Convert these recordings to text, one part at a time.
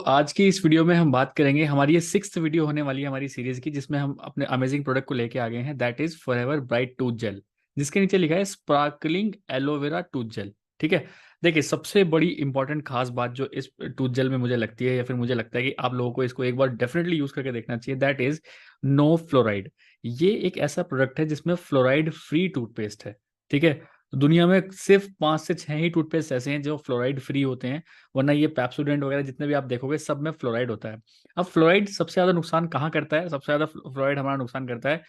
आज की इस वीडियो में हम बात करेंगे। हमारी ये 6th वीडियो होने वाली है हमारी सीरीज की, जिसमें हम अपने अमेजिंग प्रोडक्ट को लेके आ गए हैं। That is forever bright tooth gel, जिसके नीचे लिखा है स्पार्कलिंग एलोवेरा टूथ जेल। ठीक है। देखिए, सबसे बड़ी इंपॉर्टेंट खास बात जो इस टूथ जेल में मुझे लगती है, या फिर मुझे लगता है कि आप लोगों को इसको एक बार डेफिनेटली यूज करके देखना चाहिए, दैट इज नो फ्लोराइड। ये एक ऐसा प्रोडक्ट है जिसमें फ्लोराइड फ्री टूथपेस्ट है। ठीक है। दुनिया में सिर्फ 5 से 6 ही टूथपेस्ट ऐसे हैं जो फ्लोराइड फ्री होते हैं, वरना ये पेप्सोडेंट वगैरह जितने भी आप देखोगे सब में फ्लोराइड होता है। अब फ्लोराइड सबसे ज्यादा नुकसान कहाँ करता है? सबसे ज्यादा फ्लोराइड हमारा नुकसान करता है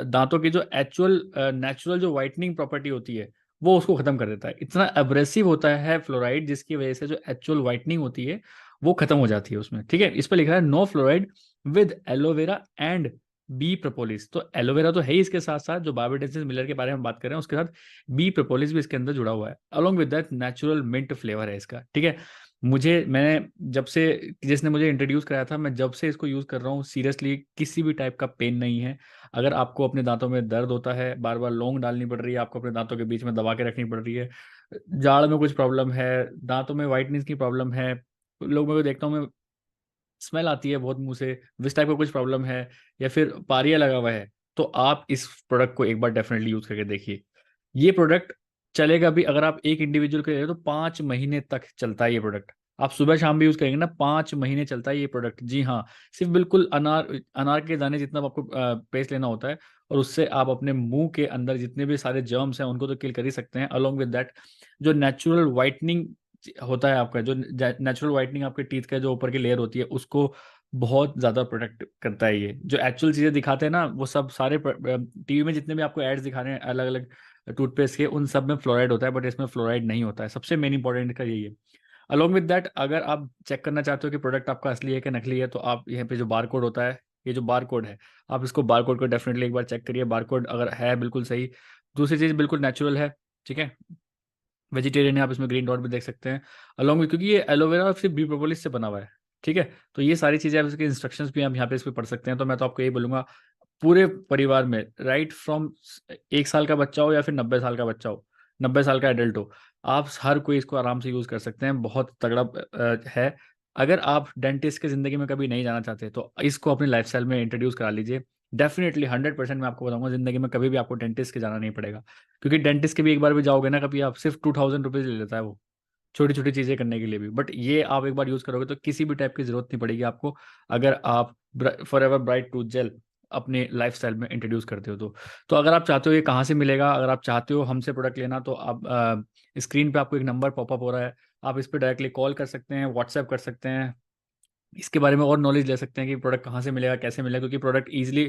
दांतों की जो एक्चुअल नेचुरल जो वाइटनिंग प्रॉपर्टी होती है, वो उसको खत्म कर देता है। इतना एब्रेसिव होता है फ्लोराइड, जिसकी वजह से जो एक्चुअल वाइटनिंग होती है वो खत्म हो जाती है उसमें। ठीक है। इस पर लिखा है no fluoride with aloe vera and bee propolis. तो एलोवेरा तो है ही, इसके साथ साथ जो बायोडेंसिस मिलर के बारे में बात कर रहे हैं उसके साथ बी प्रोपोलिस भी इसके अंदर जुड़ा हुआ है। Along with that natural mint flavour है इसका। ठीक है। मैंने जब से, जिसने मुझे इंट्रोड्यूस कराया था, मैं जब से इसको यूज़ कर रहा हूँ, सीरियसली किसी भी टाइप का पेन नहीं है। अगर आपको अपने दांतों में दर्द होता है, बार बार लौंग डालनी पड़ रही है, आपको अपने दांतों के बीच में दबा के रखनी पड़ रही है, जाड़ में कुछ प्रॉब्लम है, दांतों में वाइटनेस की प्रॉब्लम है, लोगों को देखता हूँ मैं, स्मेल आती है बहुत मुंह से, इस टाइप का कुछ प्रॉब्लम है, या फिर पारिया लगा हुआ है, तो आप इस प्रोडक्ट को एक बार डेफिनेटली यूज करके देखिए। ये प्रोडक्ट चलेगा भी, अगर आप एक इंडिविजुअल के लिए तो 5 महीने तक चलता है ये प्रोडक्ट। आप सुबह शाम भी यूज करेंगे ना, 5 महीने चलता है ये प्रोडक्ट। जी हाँ। सिर्फ बिल्कुल अनार अनार के दाने जितना आपको पेस्ट लेना होता है, और उससे आप अपने मुंह के अंदर जितने भी सारे जर्म्स हैं उनको तो किल कर ही सकते हैं। अलोंग विद दैट, जो नेचुरल वाइटनिंग होता है आपका, जो नेचुरल वाइटनिंग आपके टीथ का जो ऊपर की लेयर होती है, उसको बहुत ज्यादा प्रोटेक्ट करता है। ये जो एक्चुअल चीजें दिखाते हैं ना, वो सब सारे टीवी में जितने भी आपको एड्स दिखा रहे हैं अलग अलग टूथपेस्ट के, उन सब में फ्लोराइड होता है, बट इसमें फ्लोराइड नहीं होता है। सबसे मेन इंपॉर्टेंट का यही है। अलोंग विद दैट, अगर आप चेक करना चाहते हो कि प्रोडक्ट आपका असली है कि नकली है, तो आप यहाँ पे जो बार कोड होता है, ये जो बार कोड है, आप इसको बार कोड को डेफिनेटली एक बार चेक करिए। बार कोड अगर है बिल्कुल सही, दूसरी चीज बिल्कुल नेचुरल है। ठीक है। वेजिटेरियन है, आप इसमें ग्रीन डॉट भी देख सकते हैं अलॉन्ग विद, क्योंकि ये एलोवेरा सिर्फ बी प्रोपोलिस से बना हुआ है। ठीक है। तो ये सारी चीजें आप इसके इंस्ट्रक्शंस भी आप यहाँ पे इस पे पढ़ सकते हैं। तो मैं तो आपको यही बोलूंगा, पूरे परिवार में, राइट फ्रॉम 1 साल का बच्चा हो या फिर 90 साल का बच्चा हो, 90 साल का एडल्ट हो, आप हर कोई इसको आराम से यूज कर सकते हैं। बहुत तगड़ा है। अगर आप डेंटिस्ट की जिंदगी में कभी नहीं जाना चाहते, तो इसको अपनी लाइफस्टाइल में इंट्रोड्यूस करा लीजिए। डेफिनेटली 100% मैं आपको बताऊंगा, जिंदगी में कभी भी आपको डेंटिस्ट के जाना नहीं पड़ेगा। क्योंकि डेंटिस्ट के भी एक बार भी जाओगे ना कभी, आप सिर्फ 2000 रुपीज ले लेता है वो, छोटी छोटी चीजें करने के लिए भी। बट ये आप एक बार यूज करोगे तो किसी भी टाइप की जरूरत नहीं पड़ेगी आपको, अगर आप फॉरएवर ब्राइट टूथ जेल अपने लाइफस्टाइल में इंट्रोड्यूस करते हो तो अगर आप चाहते हो ये कहाँ से मिलेगा, अगर आप चाहते हो हमसे प्रोडक्ट लेना, तो आप स्क्रीन पे आपको एक नंबर पॉपअप हो रहा है, आप इस पर डायरेक्टली कॉल कर सकते हैं, व्हाट्सएप कर सकते हैं, इसके बारे में और नॉलेज ले सकते हैं कि प्रोडक्ट कहाँ से मिलेगा, कैसे मिलेगा। क्योंकि प्रोडक्ट ईजिली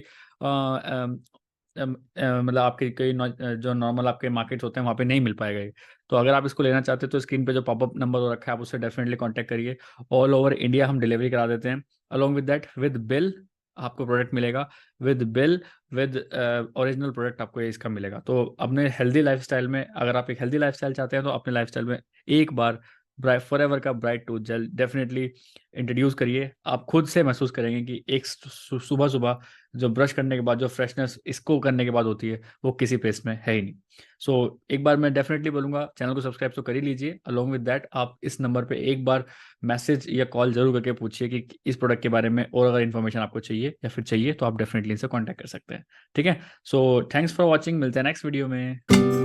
मतलब आपके कई जो नॉर्मल आपके मार्केट्स होते हैं वहाँ पे नहीं मिल पाएगा ये। तो अगर आप इसको लेना चाहते हैं तो स्क्रीन पे जो पॉपअप नंबर हो रखा है, आप उससे डेफिनेटली कांटेक्ट करिए। ऑल ओवर इंडिया हम डिलीवरी करा देते हैं। Along with that, with bill आपको प्रोडक्ट मिलेगा, with bill, with original product आपको ये इसका मिलेगा। तो अपने हेल्दी लाइफस्टाइल में, अगर आप एक हेल्दी लाइफस्टाइल चाहते हैं, तो अपने लाइफस्टाइल में एक बार फॉरएवर का bright tooth gel definitely introduce करिए। आप खुद से महसूस करेंगे कि एक सुबह सुबह जो ब्रश करने के बाद जो फ्रेशनेस इसको करने के बाद होती है, वो किसी पेस्ट में है ही नहीं। एक बार मैं डेफिनेटली बोलूंगा, चैनल को सब्सक्राइब तो कर ही लीजिए। अलोंग विद दैट, आप इस नंबर पे एक बार मैसेज या कॉल जरूर करके पूछिए कि इस प्रोडक्ट के बारे में और अगर इन्फॉर्मेशन आपको चाहिए या फिर चाहिए, तो आप डेफिनेटली इनसे कॉन्टैक्ट कर सकते हैं। ठीक है। थैंक्स फॉर वॉचिंग, मिलते हैं नेक्स्ट वीडियो में।